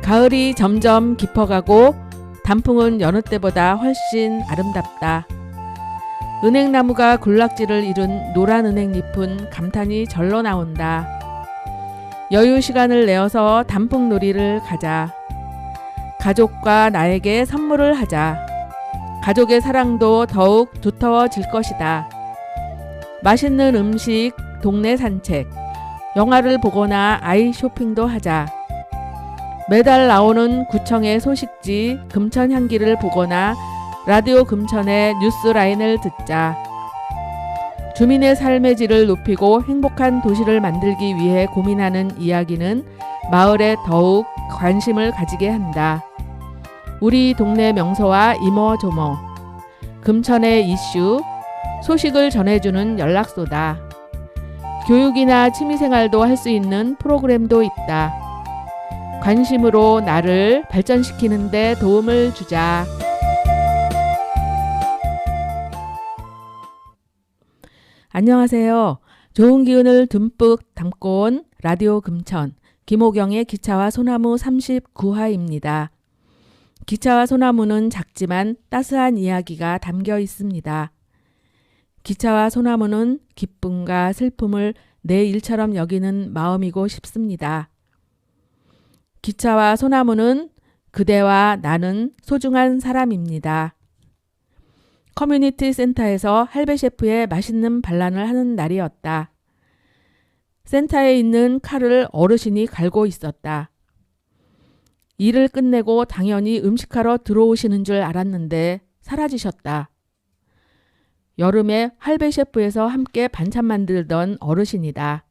가을이 점점 깊어가고 단풍은 여느 때보다 훨씬 아름답다. 은행나무가 군락지를 이룬 노란 은행잎은 감탄이 절로 나온다. 여유 시간을 내어서 단풍놀이를 가자. 가족과 나에게 선물을 하자. 가족의 사랑도 더욱 두터워질 것이다. 맛있는 음식, 동네 산책, 영화를 보거나 아이 쇼핑도 하자. 매달 나오는 구청의 소식지 금천 향기를 보거나 라디오 금천의 뉴스라인을 듣자. 주민의 삶의 질을 높이고 행복한 도시를 만들기 위해 고민하는 이야기는 마을에 더욱 관심을 가지게 한다. 우리 동네 명소와 이모저모, 금천의 이슈, 소식을 전해주는 연락소다. 교육이나 취미생활도 할 수 있는 프로그램도 있다. 관심으로 나를 발전시키는 데 도움을 주자. 안녕하세요. 좋은 기운을 듬뿍 담고 온 라디오 금천 김호경의 기차와 소나무 39화입니다. 기차와 소나무는 작지만 따스한 이야기가 담겨 있습니다. 기차와 소나무는 기쁨과 슬픔을 내 일처럼 여기는 마음이고 싶습니다. 기차와 소나무는 그대와 나는 소중한 사람입니다. 커뮤니티 센터에서 할배 셰프의 맛있는 반란을 하는 날이었다. 센터에 있는 칼을 어르신이 갈고 있었다. 일을 끝내고 당연히 음식하러 들어오시는 줄 알았는데 사라지셨다. 여름에 할배 셰프에서 함께 반찬 만들던 어르신이다.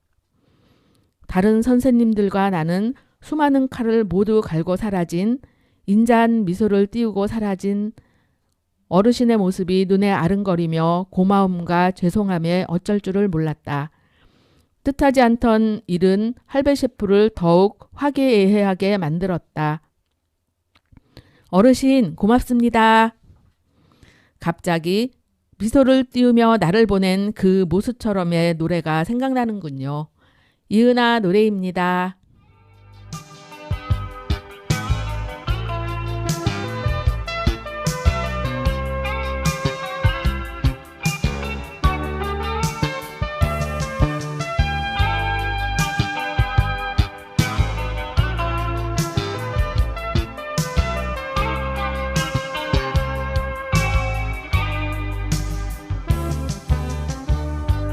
다른 선생님들과 나는 수많은 칼을 모두 갈고 사라진, 인자한 미소를 띄우고 사라진 어르신의 모습이 눈에 아른거리며 고마움과 죄송함에 어쩔 줄을 몰랐다. 뜻하지 않던 일은 할배 셰프를 더욱 화기애애하게 만들었다. 어르신 고맙습니다. 갑자기 미소를 띄우며 나를 보낸 그 모습처럼의 노래가 생각나는군요. 이은아 노래입니다.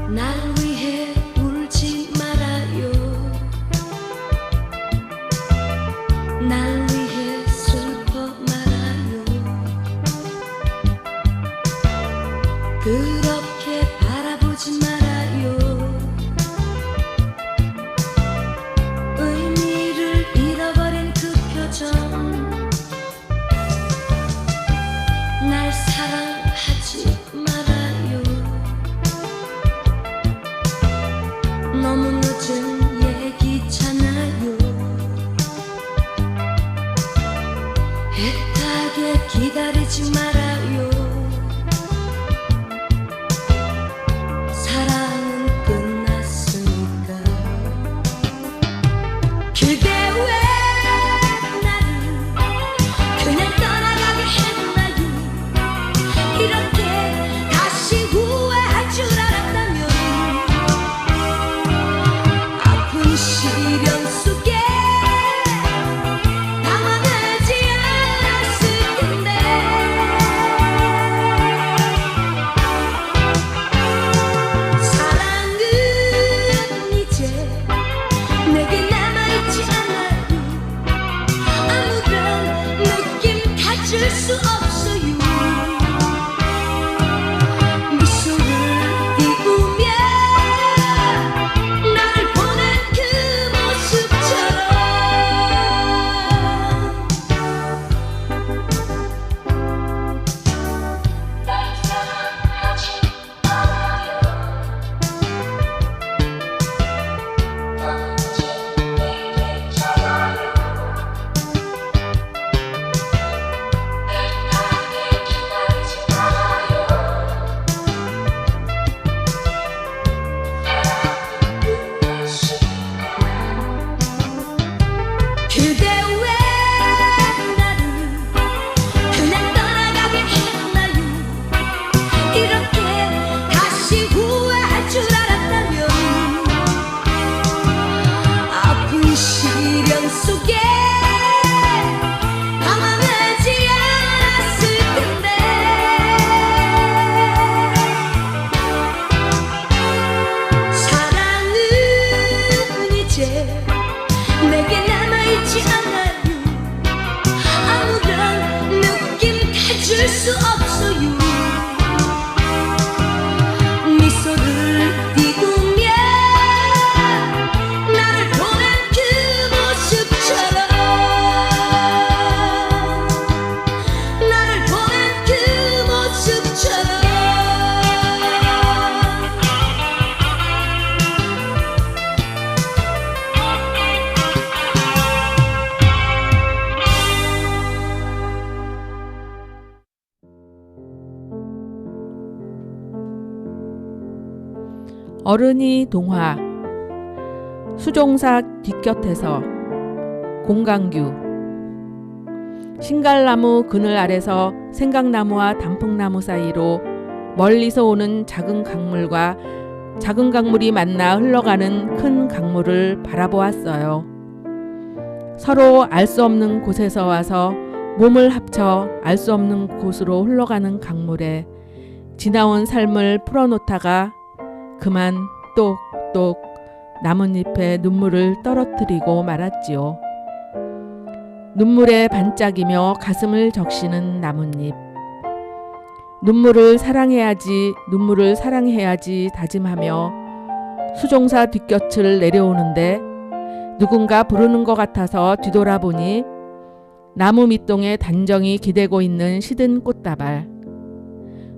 날 위해 울지 말아요. 날 위해 슬퍼 말아요. 그렇게 바라보지 말아요. 의미를 잃어버린 그 표정. 날 사랑하지 말아요. 너무 늦은 얘기잖아요. 애타게 기다리지 말아요. 사랑은 끝났으니까. 그대 왜 나를 그냥 떠나가게 했나요. 이렇게 다시 후회할 줄 알았다면 아픈 시련 속에 당황하지 않았을 텐데. 사랑은 이제 내게 남아있지 않아요. 아무런 느낌 가질 수 없어요. 미소를 띄우며 날 보낸 그 모습처럼. 날 사랑하지 말아요. 너무 늦은 얘기잖아요. 애타게 잊을 수 없어요. 미소를 띄우며 나를 보낸 그 모습처럼 나를 보낸 그 모습처럼 어른이 동화 수종사 뒷곁에서 공강규 신갈나무 그늘 아래서 생강나무와 단풍나무 사이로 멀리서 오는 작은 강물과 작은 강물이 만나 흘러가는 큰 강물을 바라보았어요. 서로 알 수 없는 곳에서 와서 몸을 합쳐 알 수 없는 곳으로 흘러가는 강물에 지나온 삶을 풀어놓다가 그만 똑똑 나뭇잎에 눈물을 떨어뜨리고 말았지요. 눈물에 반짝이며 가슴을 적시는 나뭇잎. 눈물을 사랑해야지 다짐하며 수종사 뒷곁을 내려오는데 누군가 부르는 것 같아서 뒤돌아보니 나무 밑동에 단정히 기대고 있는 시든 꽃다발.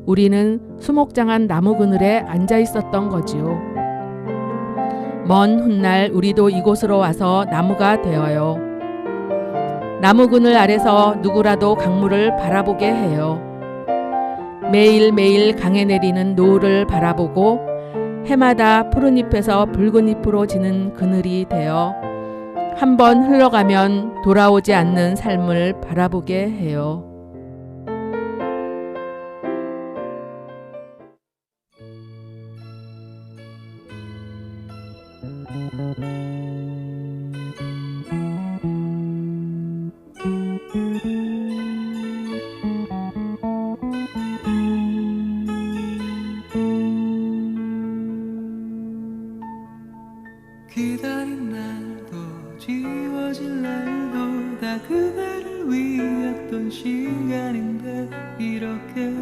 우리는 수목장한 나무 그늘에 앉아 있었던 거지요. 먼 훗날 우리도 이곳으로 와서 나무가 되어요. 나무 그늘 아래서 누구라도 강물을 바라보게 해요. 매일매일 강에 내리는 노을을 바라보고 해마다 푸른 잎에서 붉은 잎으로 지는 그늘이 되어 한번 흘러가면 돌아오지 않는 삶을 바라보게 해요. 기다린 날도 지워질 날도 다 그대를 위했던 시간인데 이렇게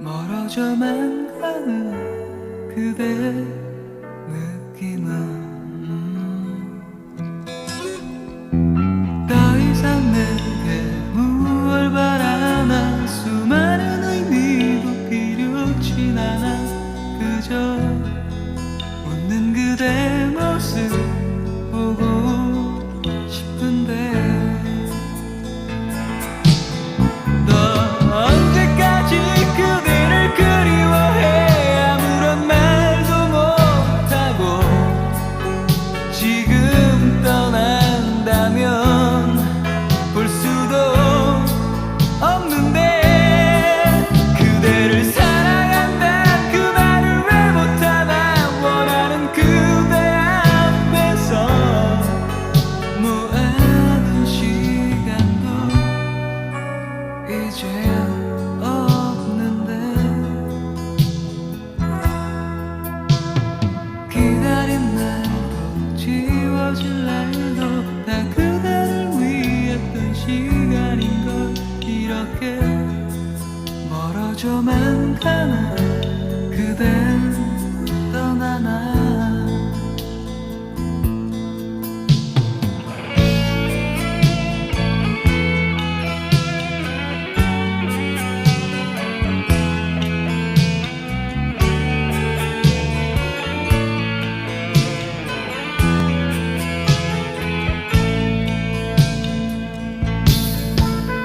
멀어져만 가는 그대 느낌은 더 이상 내게 무얼 바라나 수많은 의미도 필요치 않아 그저 웃는 그대 모습 보고 싶은데 너 언제까지 그대를 그리워해 아무런 말도 못하고 지금 떠난다면 볼 수도 없는데 그대를 사랑한다 그 말을 왜 못하나 원하는 그대 앞에서 모아둔 시간도 이제 없는데 기다린 날도 지워질 날도 다 그대를 위했던 시간인걸 이렇게 멀어져만 가나 그댄 떠나나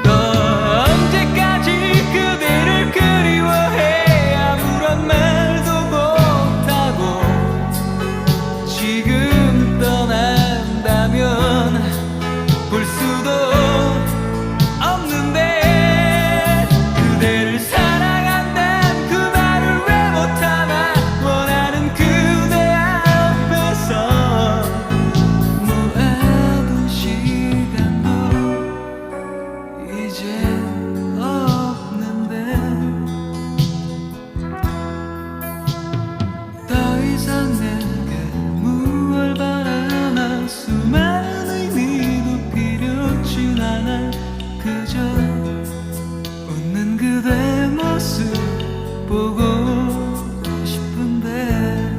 너 언제까지 그대를 그리워해 그대 모습 보고 싶은데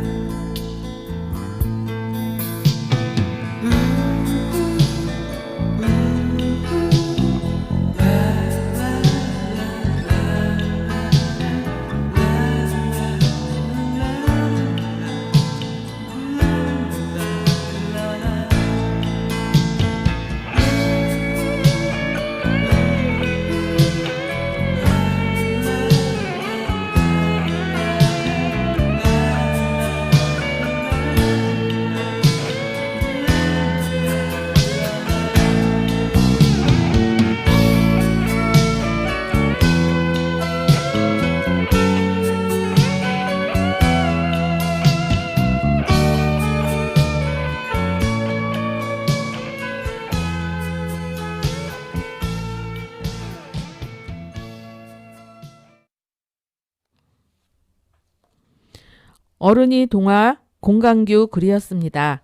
어른이 동화 공강규 글이었습니다.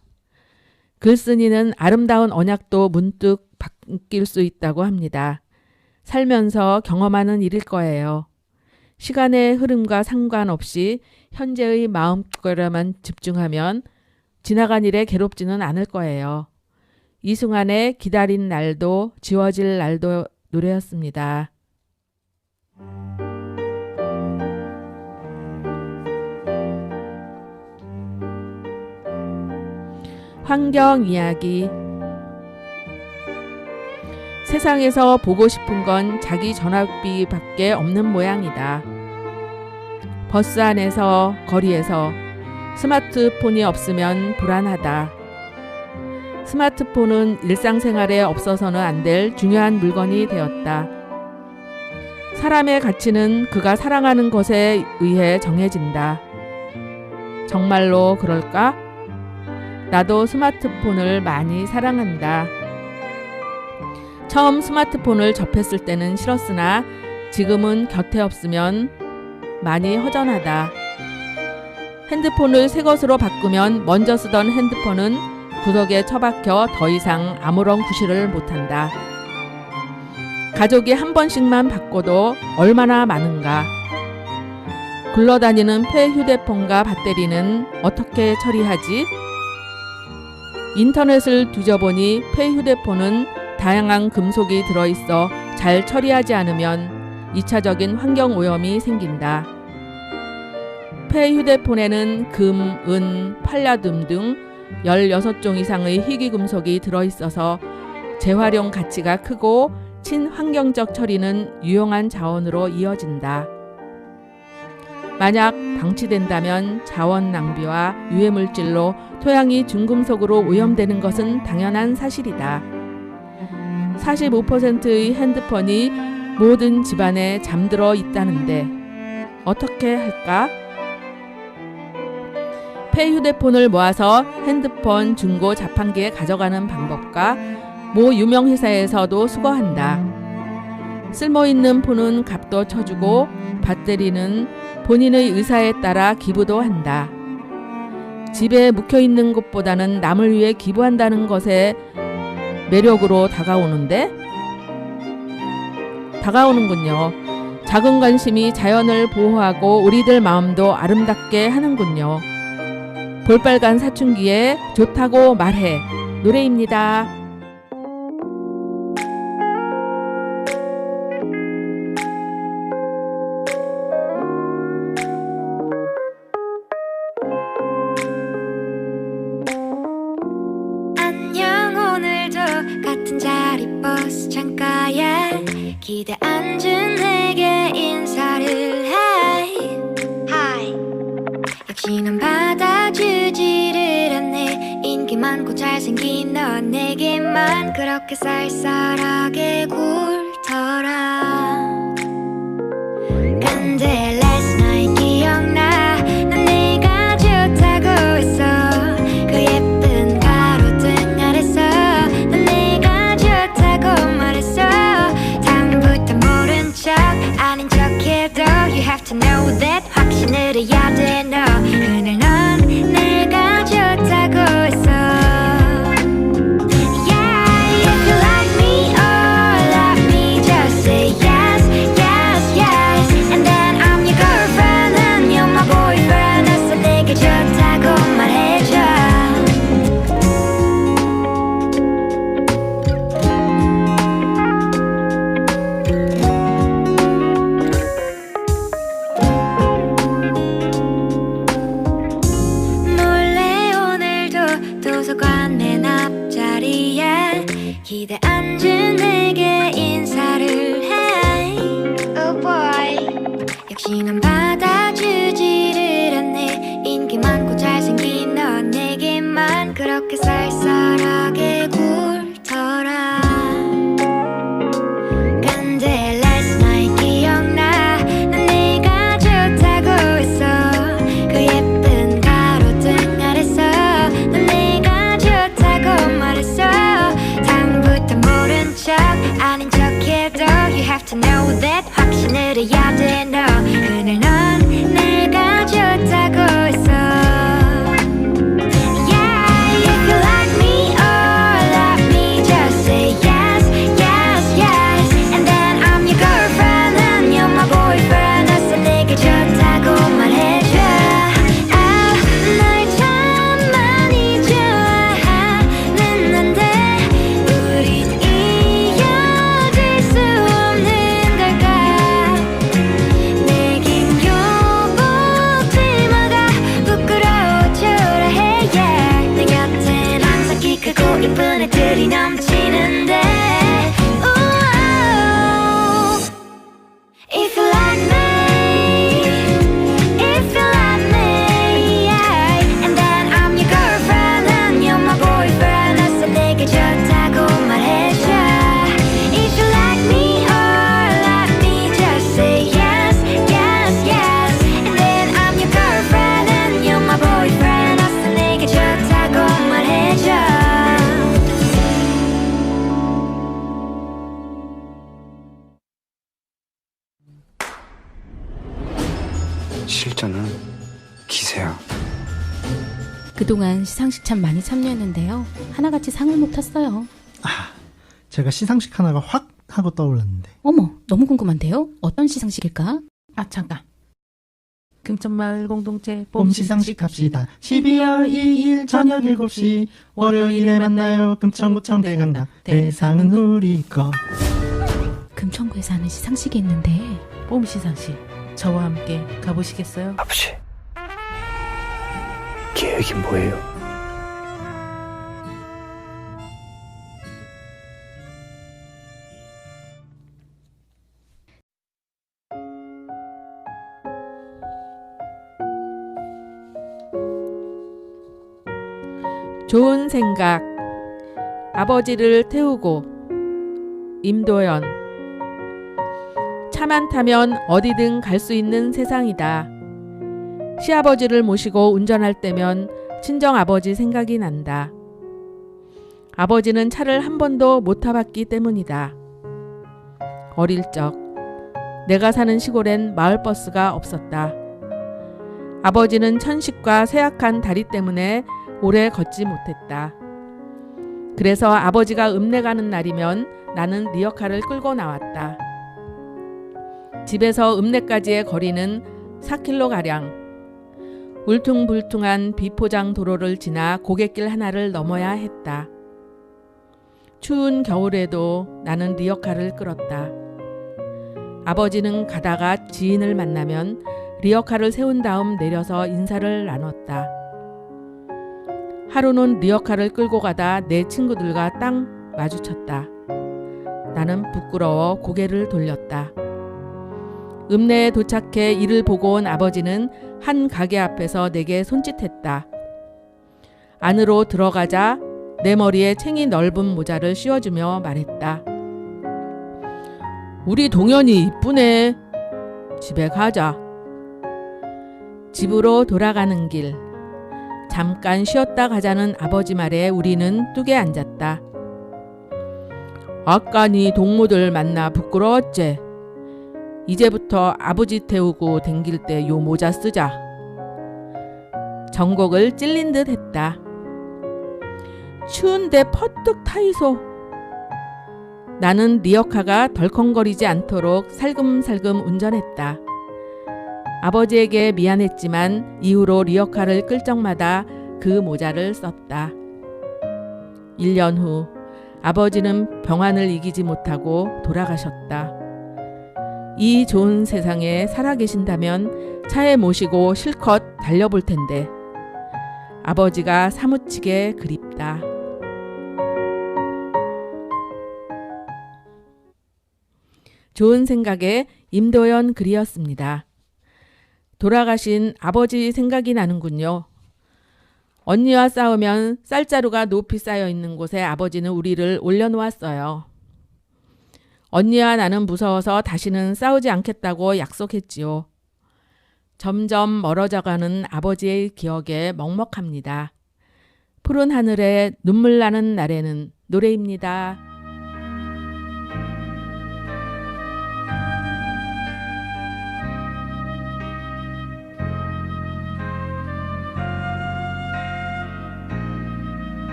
글쓴이는 아름다운 언약도 문득 바뀔 수 있다고 합니다. 살면서 경험하는 일일 거예요. 시간의 흐름과 상관없이 현재의 마음결에만 집중하면 지나간 일에 괴롭지는 않을 거예요. 이승환의 기다린 날도 지워질 날도 노래였습니다. 환경 이야기. 세상에서 보고 싶은 건 자기 전화기밖에 없는 모양이다. 버스 안에서, 거리에서 스마트폰이 없으면 불안하다. 스마트폰은 일상생활에 없어서는 안 될 중요한 물건이 되었다. 사람의 가치는 그가 사랑하는 것에 의해 정해진다. 정말로 그럴까? 나도 스마트폰을 많이 사랑한다. 처음 스마트폰을 접했을 때는 싫었으나 지금은 곁에 없으면 많이 허전하다. 핸드폰을 새 것으로 바꾸면 먼저 쓰던 핸드폰은 구석에 처박혀 더 이상 아무런 구실을 못한다. 가족이 한 번씩만 바꿔도 얼마나 많은가. 굴러다니는 폐 휴대폰과 배터리는 어떻게 처리하지? 인터넷을 뒤져보니 폐 휴대폰은 다양한 금속이 들어있어 잘 처리하지 않으면 2차적인 환경 오염이 생긴다. 폐 휴대폰에는 금, 은, 팔라듐 등 16종 이상의 희귀금속이 들어있어서 재활용 가치가 크고 친환경적 처리는 유용한 자원으로 이어진다. 만약 방치된다면 자원 낭비와 유해물질로 토양이 중금속으로 오염되는 것은 당연한 사실이다. 45%의 핸드폰이 모든 집안에 잠들어 있다는데 어떻게 할까? 폐 휴대폰을 모아서 핸드폰 중고 자판기에 가져가는 방법과 모 유명 회사에서도 수거한다. 쓸모있는 폰은 값도 쳐주고 배터리는 본인의 의사에 따라 기부도 한다. 집에 묵혀있는 것보다는 남을 위해 기부한다는 것에 매력으로 다가오는군요. 작은 관심이 자연을 보호하고 우리들 마음도 아름답게 하는군요. 볼빨간 사춘기에 좋다고 말해 노래입니다. 같은 자리 버스 창가에 기대 앉은 내게 인사를 해 역시 난 받아주지를 않네. 인기 많고 잘생긴 너 내게만 그렇게 쌀쌀하게 굴더라. 근데 last night 기억나. 난 내가 좋다고 했어. 그 예쁜 가로등 아래서 난 내가 좋다고 말했어. 다음부터 모른 척 아닌 척해도 You have to know that 확신을 해야 돼 너. 그날 넌 내가 좋다고 했어. Yeah, if you like me or love 난 받아주지를 않네. 인기 많고 잘생긴 넌 내게만 그렇게 쌀쌀하게 굴더라. 근데 last night 기억나. 난 내가 좋다고 했어. 그 예쁜 가로등 아래서 난 내가 좋다고 말했어. 다음부터 모른 척 아닌 척해도 You have to know that 확신을 해야 돼 너. 그날 넌 내가 좋다고 했어. Yeah, if you like me or love me just say yes, yes, yes. And then I'm your girlfriend and you're my boyfriend. 어서 내게 좋다고 말해줘. 널 참 많이 좋아하는데 우린 이어질 수 없는 걸까. 내겐 요복들 뭐가 부끄러워 초라해. Yeah. 내 곁엔 항상 키 크고 이쁜 애들이 넘치는데 우와. If you like me, if you like me, yeah. And then I'm your girlfriend and you're my boyfriend. 어서 내게 좋다고 말해줘. If you like me or like me just say yes, yes, yes. And then I'm your girlfriend and you're my boyfriend. 어서 내게 좋다고 말해줘. 실전은 기세야. 그동안 시상식 참 많이 참여했는데요. 하나같이 상을 못 탔어요. 제가 시상식 하나가 확 하고 떠올랐는데. 어머, 너무 궁금한데요? 어떤 시상식일까? 잠깐. 금천마을 공동체 봄 시상식 합시다. 12월 2일 저녁 7시 월요일에 만나요. 금천구청 대강당. 대상은 우리 거. 금천구에서 하는 시상식이 있는데 봄 시상식. 저와 함께 가보시겠어요? 아버지, 계획이 뭐예요? 좋은 생각. 아버지를 태우고. 임도연. 차만 타면 어디든 갈 수 있는 세상이다. 시아버지를 모시고 운전할 때면 친정아버지 생각이 난다. 아버지는 차를 한 번도 못 타봤기 때문이다. 어릴 적 내가 사는 시골엔 마을버스가 없었다. 아버지는 천식과 쇠약한 다리 때문에 오래 걷지 못했다. 그래서 아버지가 읍내 가는 날이면 나는 리어카를 끌고 나왔다. 집에서 읍내까지의 거리는 4km가량. 울퉁불퉁한 비포장 도로를 지나 고갯길 하나를 넘어야 했다. 추운 겨울에도 나는 리어카를 끌었다. 아버지는 가다가 지인을 만나면 리어카를 세운 다음 내려서 인사를 나눴다. 하루는 리어카를 끌고 가다 내 친구들과 딱 마주쳤다. 나는 부끄러워 고개를 돌렸다. 읍내에 도착해 이를 보고 온 아버지는 한 가게 앞에서 내게 손짓했다. 안으로 들어가자 내 머리에 챙이 넓은 모자를 씌워주며 말했다. 우리 동현이 이쁘네. 집에 가자. 집으로 돌아가는 길. 잠깐 쉬었다 가자는 아버지 말에 우리는 뚝에 앉았다. 아까 네 동무들 만나 부끄러웠제? 이제부터 아버지 태우고 댕길 때 요 모자 쓰자. 정곡을 찔린 듯 했다. 추운데 퍼뜩 타이소. 나는 리어카가 덜컹거리지 않도록 살금살금 운전했다. 아버지에게 미안했지만 이후로 리어카를 끌 적마다 그 모자를 썼다. 1년 후 아버지는 병환을 이기지 못하고 돌아가셨다. 이 좋은 세상에 살아계신다면 차에 모시고 실컷 달려볼 텐데 아버지가 사무치게 그립다. 좋은 생각에 임도연 글이었습니다. 돌아가신 아버지 생각이 나는군요. 언니와 싸우면 쌀자루가 높이 쌓여 있는 곳에 아버지는 우리를 올려놓았어요. 언니와 나는 무서워서 다시는 싸우지 않겠다고 약속했지요. 점점 멀어져가는 아버지의 기억에 먹먹합니다. 푸른 하늘에 눈물 나는 날에는 노래입니다.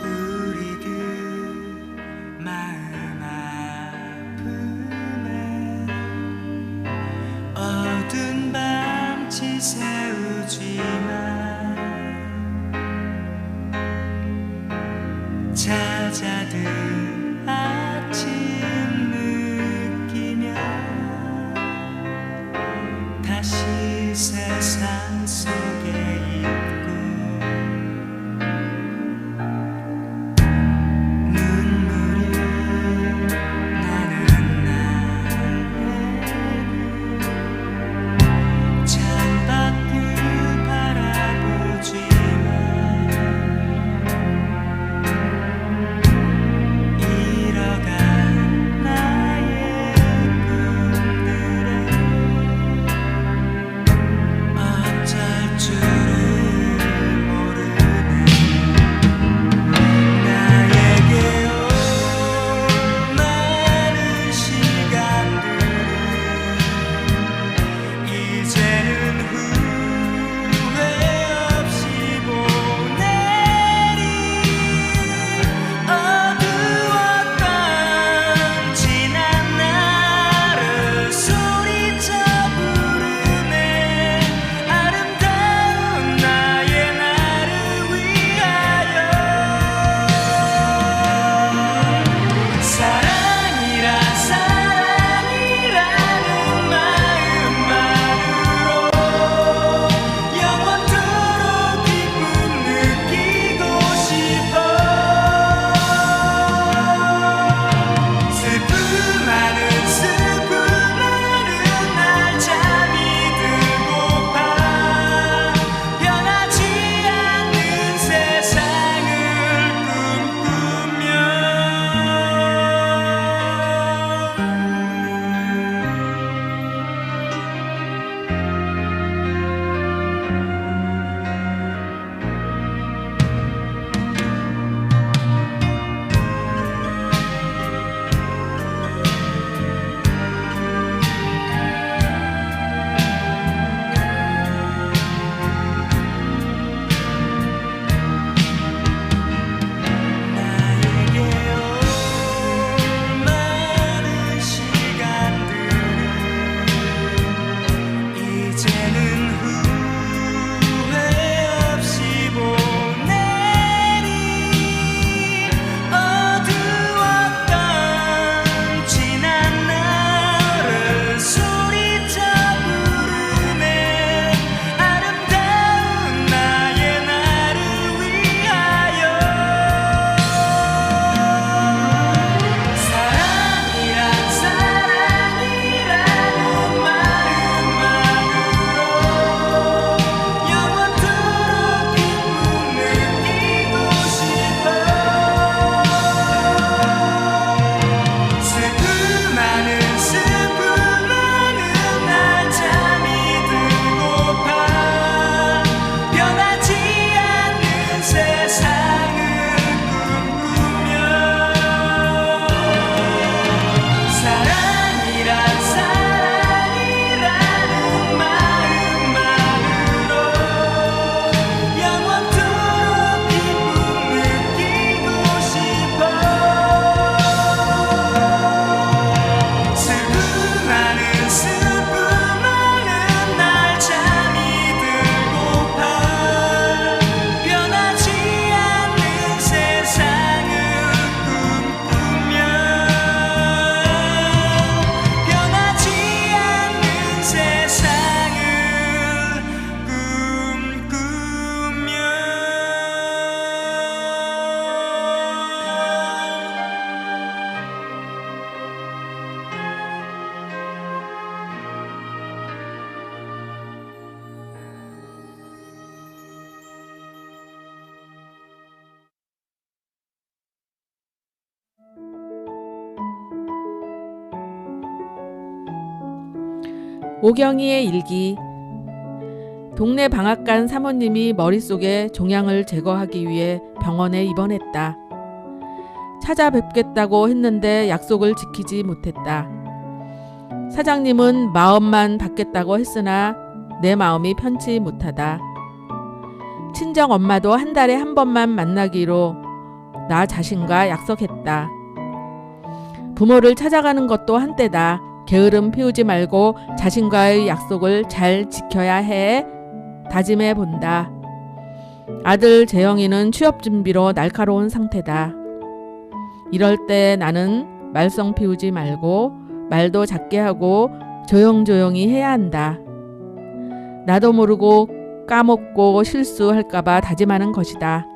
우리들 마음 아픔에 어두운 밤 지새우지만 찾아든 아침 느끼며 다시 세상 속에 있고 눈물이 나는 날에는 창밖 오경이의 일기. 동네 방앗간 사모님이 머릿속에 종양을 제거하기 위해 병원에 입원했다. 찾아뵙겠다고 했는데 약속을 지키지 못했다. 사장님은 마음만 받겠다고 했으나 내 마음이 편치 못하다. 친정 엄마도 한 달에 한 번만 만나기로 나 자신과 약속했다. 부모를 찾아가는 것도 한때다. 게으름 피우지 말고 자신과의 약속을 잘 지켜야 해 다짐해 본다. 아들 재영이는 취업 준비로 날카로운 상태다. 이럴 때 나는 말썽 피우지 말고 말도 작게 하고 조용조용히 해야 한다. 나도 모르고 까먹고 실수할까봐 다짐하는 것이다.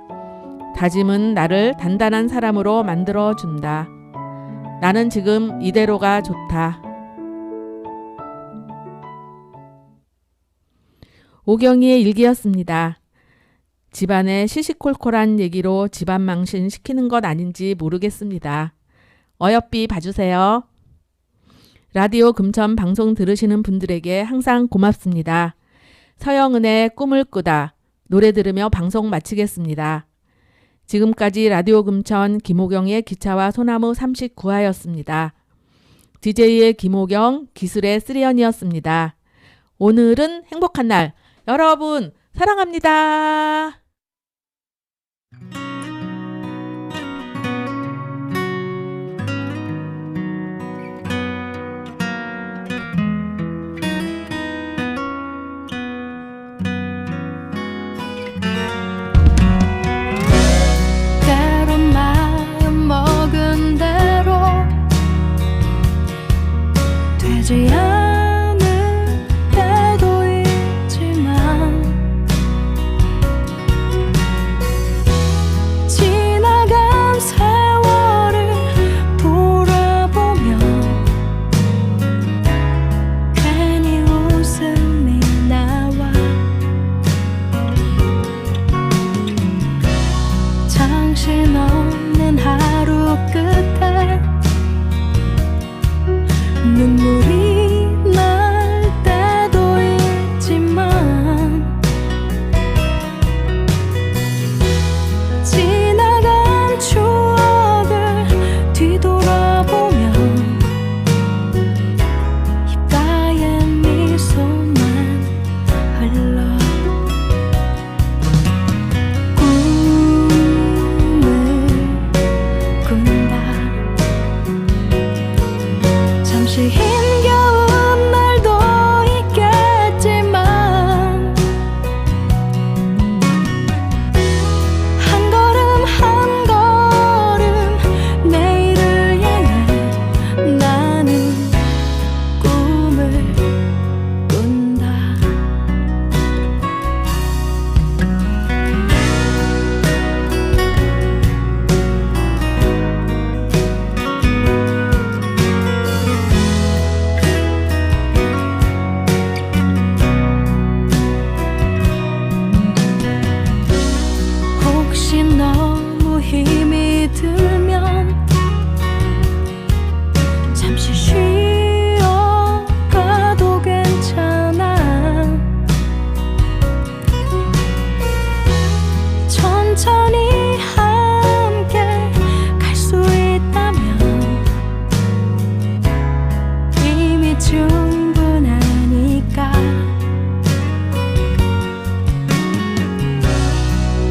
다짐은 나를 단단한 사람으로 만들어준다. 나는 지금 이대로가 좋다. 오경이의 일기였습니다. 집안에 시시콜콜한 얘기로 집안 망신 시키는 것 아닌지 모르겠습니다. 어여삐 봐주세요. 라디오 금천 방송 들으시는 분들에게 항상 고맙습니다. 서영은의 꿈을 꾸다 노래 들으며 방송 마치겠습니다. 지금까지 라디오 금천 김호경의 기차와 소나무 39화였습니다. DJ의 김호경, 기술의 쓰리언이었습니다. 오늘은 행복한 날, 여러분 사랑합니다. 때론 마음 먹은 대로 되지 않을 때도 있지만 지나간 세월을 돌아보면 괜히 웃음이 나와. 정신없는 하루 끝에 눈물이 날 때도 있지만 지나간 추억을 뒤돌아보면 입가에 미소만 흘러. 꿈을 꾼다. 잠시 힘겨운 날도 있겠지만 한 걸음 한 걸음 내일을 향해 나는 꿈을 꾼다. 혹시 너무 힘이 들면 잠시 쉬어가도 괜찮아. 천천히 함께 갈 수 있다면 이미 충분하니까.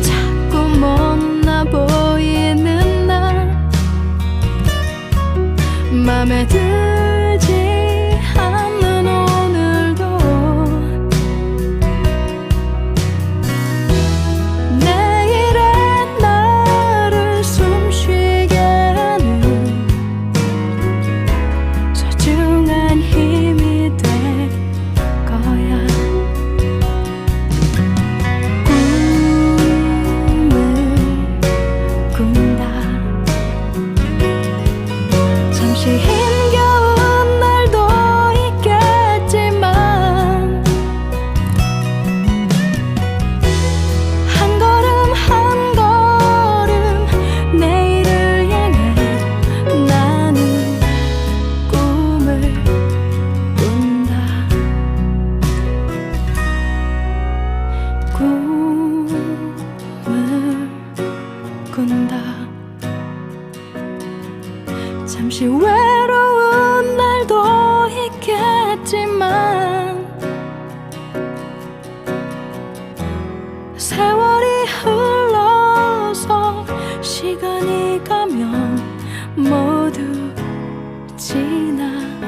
자꾸 못나 보이는 날 맘에 들지 않는 오늘도 내일의 나를 숨쉬게 하는 소중한 힘이 될 거야. 꿈을 꾼다. 잠시 힘겨운 외로운 날도 있겠지만 세월이 흘러서 시간이 가면 모두 지나